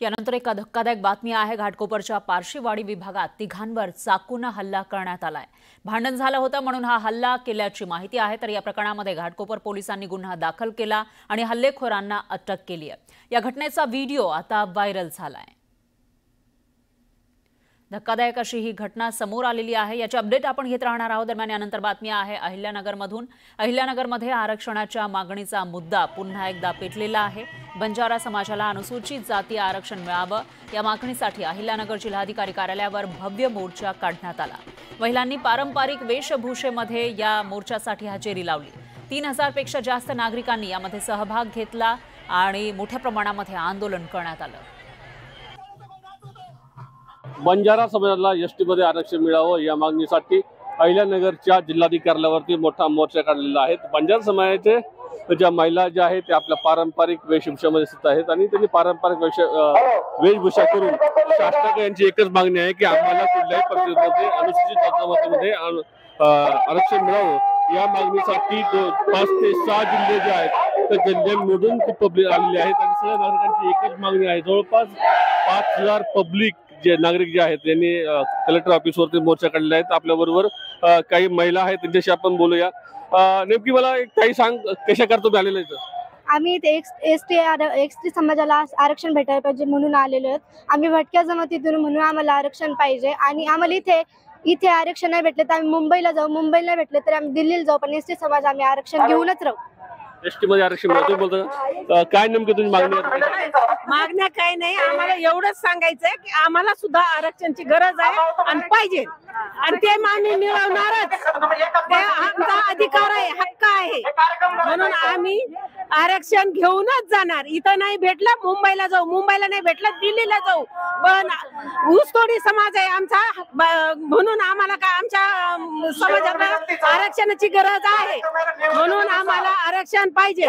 यानंतर एक धक्कादायक बातमी आहे। घाटकोपरच्या पारशीवाडी विभागात तिघांवर चाकूने हल्ला करण्यात आलाय। भांडण झालं होतं म्हणून हा हल्ला केल्याची माहिती आहे। तर या प्रकरणामध्ये घाटकोपर पोलिसांनी गुन्हा दाखल केला आणि हल्लेखोरांना अटक केली आहे। या घटनेचा व्हिडिओ आता व्हायरल झालाय। धक्कादायक अशी ही घटना समोर आलेली आहे। याची अपडेट आपण घेत राहणार आहोत। दरम्यान यानंतर बातमी आहे अहिल्यानगरमधून। अहिल्यानगरमध्ये आरक्षणाच्या मागणीचा मुद्दा पुन्हा एकदा पेटलेला आहे। बंजारा समाजाला अनुसूचित जाती आरक्षण मिळावं या मागणीसाठी अहिल्यानगर जिल्हाधिकारी कार्यालयावर भव्य मोर्चा काढण्यात आला। महिलांनी पारंपरिक वेशभूषेमध्ये या मोर्चासाठी हजेरी लावली। 3000 पेक्षा जास्त नागरिकांनी यामध्ये सहभाग घेतला आणि मोठ्या प्रमाणामध्ये आंदोलन करण्यात आलं। बंजारा समाजाला एसटी मध्ये आरक्षण मिळावं या मागणीसाठी अहिल्यानगरच्या जिल्हाधिकारी कार्यालयावरती मोठा मोर्चा काढलेला आहे। बंजारा समाजाचे ज्या महिला ज्या आहेत त्या आपल्या पारंपरिक वेशभूषेमध्ये स्थित आहेत आणि त्यांनी पारंपरिक वेशभूषा करून शासनाकडे यांची एकच मागणी आहे की आम्हाला कुठल्याही परिस्थितीमध्ये अनुसूचित जातीमध्ये आरक्षण मिळावं। या मागणीसाठी 5 ते 6 जिल्हे जे आहेत त्या जिल्ह्यांमधून खूप पब्लिक आलेली आहेत आणि सगळ्या नागरिकांची एकच मागणी आहे। जवळपास 5000 पब्लिक जे नागरिक जे आहेत त्यांनी कलेक्टर ऑफिसवरती मोर्चा काढलेला आहे। आपल्याबरोबर काही महिला आहेत, त्यांच्याशी आपण बोलूया। नेमकी मला एक काही सांग, कशा करतो तुम्ही आलेले आहेत? आम्ही इथे एसटी समाजाला आरक्षण भेटायला पाहिजे म्हणून आलेलो आहोत। आम्ही भटक्या जमातीतून म्हणून आम्हाला आरक्षण पाहिजे आणि आम्हाला इथे आरक्षण नाही भेटले तर आम्ही मुंबईला जाऊ, मुंबईला भेटले तर आम्ही दिल्लीला जाऊ, पण एसटी समाज आम्ही आरक्षण घेऊनच राहू। एसटी मध्ये आरक्षण मिळतं बोलता काय नेमकी तुमची मागणी आहे? मागण्या काही नाही, आम्हाला एवढंच सांगायचंय की आम्हाला सुद्धा आरक्षणाची गरज आहे आणि पाहिजे आणि ते आम्ही मिळवणारच। ते आमचा अधिकार आहे, हक्क आहे, म्हणून आम्ही आरक्षण घेऊनच जाणार। इथं नाही भेटलं मुंबईला जाऊ, मुंबईला नाही भेटलं दिल्लीला जाऊ, पण ऊसतोडी समाज आहे आमचा म्हणून आम्हाला काय आमच्या समाजाला आरक्षणाची गरज आहे, म्हणून आम्हाला आरक्षण पाहिजे।